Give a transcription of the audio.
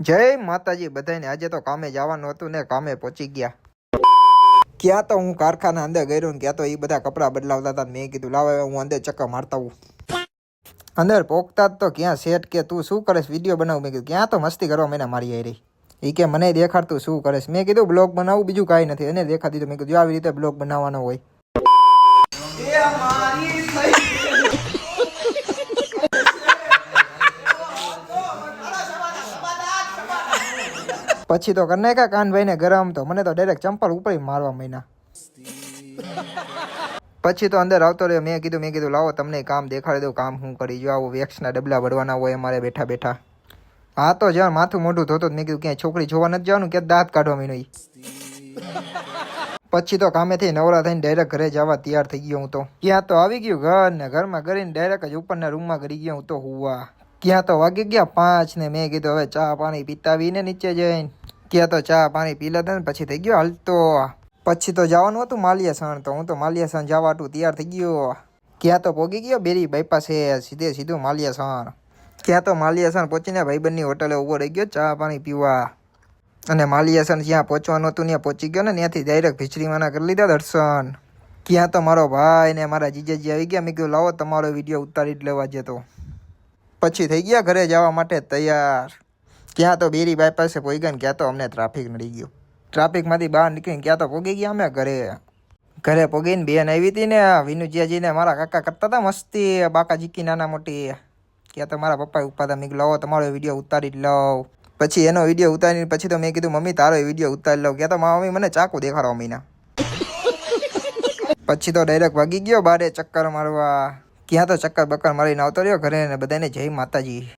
જય માતાજી બધાને। આજે તો કામે જવાનું હતું ને કામે પહોંચી ગયા। ક્યાં તો હું કારખાના અંદર ગયો ને ક્યાં તો એ બધા કપડાં બદલાવતા હતા। મેં કીધું લાવ હવે હું અંદર ચક્કર મારતા આવું। અંદર પોકતા તો ક્યાં શેઠ કે તું શું કરેશ વિડીયો બનાવું। મેં કીધું ક્યાં તો મસ્તી કરવા મને મારી આવી રહી। એ કે મને દેખાડતું શું કરેશ। મેં કીધું બ્લોગ બનાવું બીજું કાંઈ નથી। એને દેખાડી દીધું। મેં કીધું આવી રીતે બ્લોગ બનાવવાનો હોય। પછી તો કરને કા કાનભાઈ ને ગરમ તો મને તો ડાયરેક્ટ ચંપલ ઉપર મારવા માંડ્યા। પછી તો અંદર આવતો રહ્યો। મેં કીધું લાવો તમને કામ દેખાડી દઉં કામ હું કરી જો આવું વેક્સના ડબલા ભરવાના હોય અમારે બેઠા બેઠા। હા તો જ્યાં માથું મોઢું ધોતો મેં કીધું ક્યાંય છોકરી જોવા નથી જવાનું કે દાંત કાઢવા માંડ્યો। પછી તો કામેથી નવરા થઈને ડાયરેક્ટ ઘરે જવા તૈયાર થઈ ગયો હું તો। ક્યાં તો આવી ગયું ઘર ને ઘરમાં કરીને ડાયરેક્ટ જ ઉપરના રૂમમાં કરી ગયો હું તો હુવા। ક્યાં તો વાગી ગયા 5 ને મેં કીધું હવે ચા પાણી પીતાવીને નીચે જઈને ક્યાં તો ચા પાણી પી લેતા ને પછી થઈ ગયો હાલતો। પછી તો જવાનું હતું માલિયાસણ તો હું તો માલિયાસણ જવા હતું તૈયાર થઈ ગયો। ક્યાં તો પોગી ગયો બેરી બાયપાસે સીધું માલિયાસણ। ક્યાં તો માલિયાસણ પહોંચીને ભાઈબંધની હોટલે ઊભો રહી ગયો ચા પાણી પીવા। અને માલિયાસણ જ્યાં પહોંચવાનું હતું ત્યાં પહોંચી ગયો ને ત્યાંથી ડાયરેક્ટ ભીચરીમાંના કરી લીધા દર્શન। ક્યાં તો મારો ભાઈ ને મારા જીજાજી આવી ગયા। મેં કીધું લાવો તમારો વિડીયો ઉતારી જ લેવા જતો। પછી થઈ ગયા ઘરે જવા માટે તૈયાર। ક્યાં તો બેરી બાયપાસે પહોંચી ગયા ને ક્યાં તો અમને ટ્રાફિક નડી ગયો। ટ્રાફિકમાંથી બહાર નીકળીને ક્યાં તો પહોંચી ગયા અમે ઘરે પહોંચીને બેન આવી હતી ને વિનુજીયાજીને મારા કાકા કરતા હતા મસ્તી બાકા જીકી નાના મોટી। ક્યાં તો મારા પપ્પા ઉપાતા મેં કીધું લાવો તમારો વિડીયો ઉતારી જ લઉં। પછી એનો વિડીયો ઉતારીને પછી તો મેં કીધું મમ્મી તારો વિડીયો ઉતારી લઉં। ક્યાં તો મારા મમ્મી મને ચાકુ દેખાડવા માંડ્યા। પછી તો ડાયરેક્ટ વાગી ગયો બારે ચક્કર મારવા। ક્યાં તો ચક્કર બક્કર મારીને આવતો રહ્યો ઘરે ને બધાને જય માતાજી।